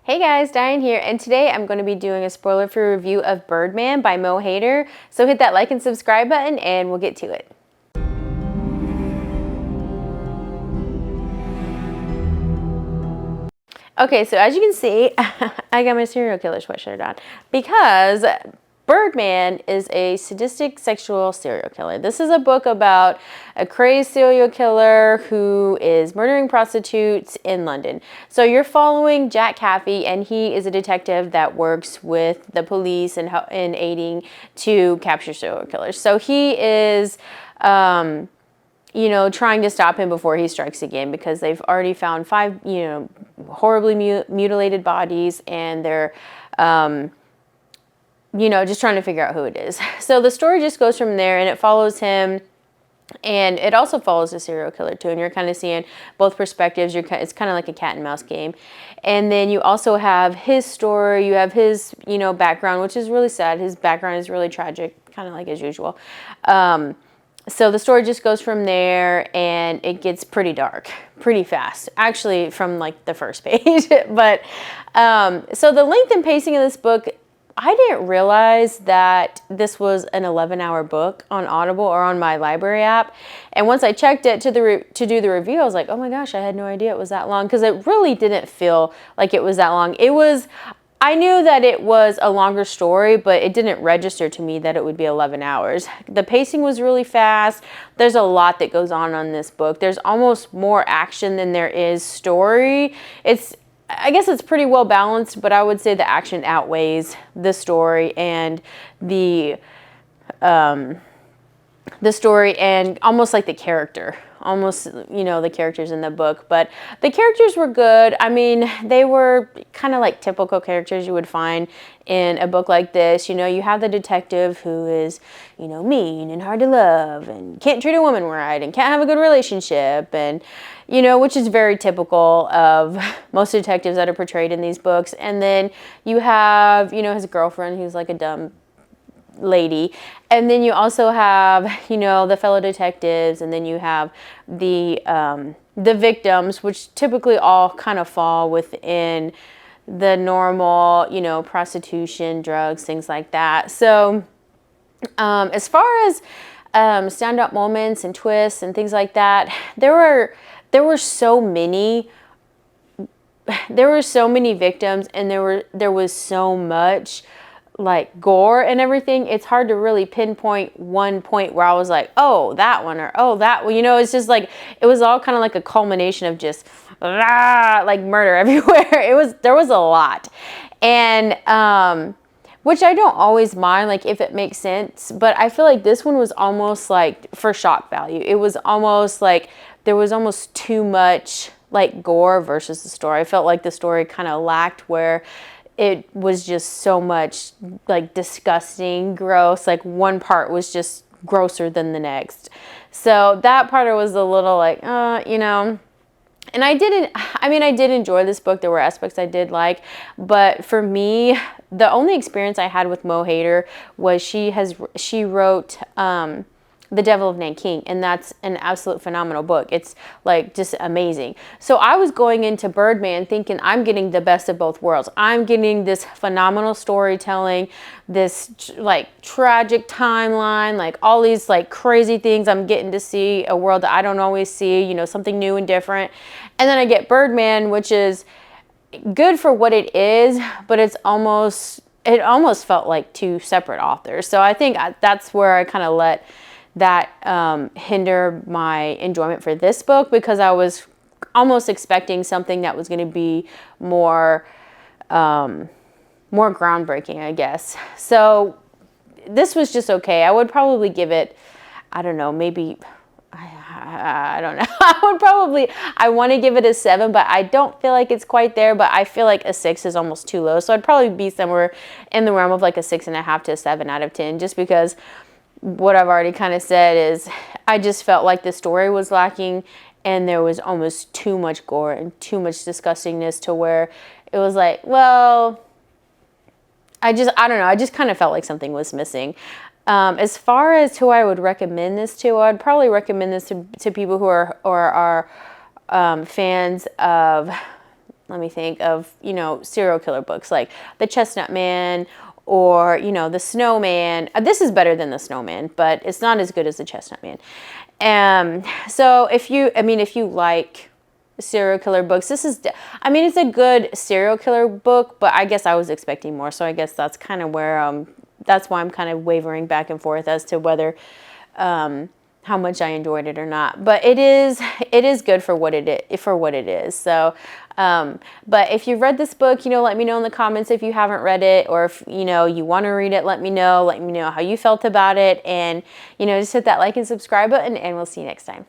Hey guys, Diane here, and today I'm going to be doing a spoiler-free review of Birdman by Mo Hader. So hit that like and subscribe button and we'll get to it. Okay, so as you can see, I got my serial killer sweatshirt on because Birdman is a sadistic sexual serial killer. This is a book about a crazed serial killer who is murdering prostitutes in London. So you're following Jack Caffey, and he is a detective that works with the police and aiding to capture serial killers. So he is trying to stop him before he strikes again, because they've already found 5, horribly mutilated bodies, and they're, just trying to figure out who it is. So the story just goes from there, and it follows him, and it also follows the serial killer too, and you're kind of seeing both perspectives. It's kind of like a cat and mouse game. And then you also have his story, you have his, background, which is really sad. His background is really tragic, kind of like as usual. So the story just goes from there, and it gets pretty dark pretty fast, actually, from like the first page. But so the length and pacing of this book, I didn't realize that this was an 11-hour book on Audible or on my library app. And once I checked it to do the review, I was like, oh my gosh, I had no idea it was that long, because it really didn't feel like it was that long. I knew that it was a longer story, but it didn't register to me that it would be 11 hours. The pacing was really fast. There's a lot that goes on this book. There's almost more action than there is story. I guess it's pretty well balanced, but I would say the action outweighs the story, and the story and almost like the character. Almost, the characters in the book. But the characters were good. I mean, they were kind of like typical characters you would find in a book like this. You have the detective who is, mean and hard to love and can't treat a woman right and can't have a good relationship, and, which is very typical of most detectives that are portrayed in these books. And then you have, his girlfriend who's like a dumb lady, and then you also have the fellow detectives, and then you have the victims, which typically all kind of fall within the normal prostitution, drugs, things like that. So as far as stand-up moments and twists and things like that, there were so many victims, and there was so much like gore and everything. It's hard to really pinpoint one point where I was like, oh, that one, or oh, that one. It's just like, it was all kind of like a culmination of just like murder everywhere. There was a lot. And which I don't always mind, like, if it makes sense, but I feel like this one was almost like for shock value. It was almost like there was almost too much like gore versus the story. I felt like the story kind of lacked, where it was just so much like disgusting, gross. Like one part was just grosser than the next. So that part was a little like, And I did enjoy this book. There were aspects I did like, but for me, the only experience I had with Mo Hader was she wrote The Devil of Nanking, and that's an absolute phenomenal book. It's like just amazing. So I was going into Birdman thinking I'm getting the best of both worlds. I'm getting this phenomenal storytelling, this like tragic timeline, like all these like crazy things. I'm getting to see a world that I don't always see, something new and different. And then I get Birdman, which is good for what it is, but it almost felt like two separate authors. So I think that's where I kind of let that hinder my enjoyment for this book, because I was almost expecting something that was going to be more groundbreaking, I guess. So this was just okay. I would probably give it, I don't know, maybe, I don't know. I want to give it a 7, but I don't feel like it's quite there. But I feel like a 6 is almost too low. So I'd probably be somewhere in the realm of like a 6.5 to a 7 out of 10, just because what I've already kind of said is I just felt like the story was lacking, and there was almost too much gore and too much disgustingness, to where it was like, well, I don't know. I just kind of felt like something was missing. As far as who I would recommend this to, I'd probably recommend this to people who are fans of let me think of, you know, serial killer books like The Chestnut Man or, you know, The Snowman. This is better than The Snowman, but it's not as good as The Chestnut Man. So if you like serial killer books, this is, I mean, it's a good serial killer book, but I guess I was expecting more. So I guess that's kind of where, that's why I'm kind of wavering back and forth as to whether, how much I enjoyed it or not. But it is good for what it is. So, but if you've read this book, you know, let me know in the comments if you haven't read it, or if, you know, you want to read it, let me know how you felt about it. And, you know, just hit that like and subscribe button, and we'll see you next time.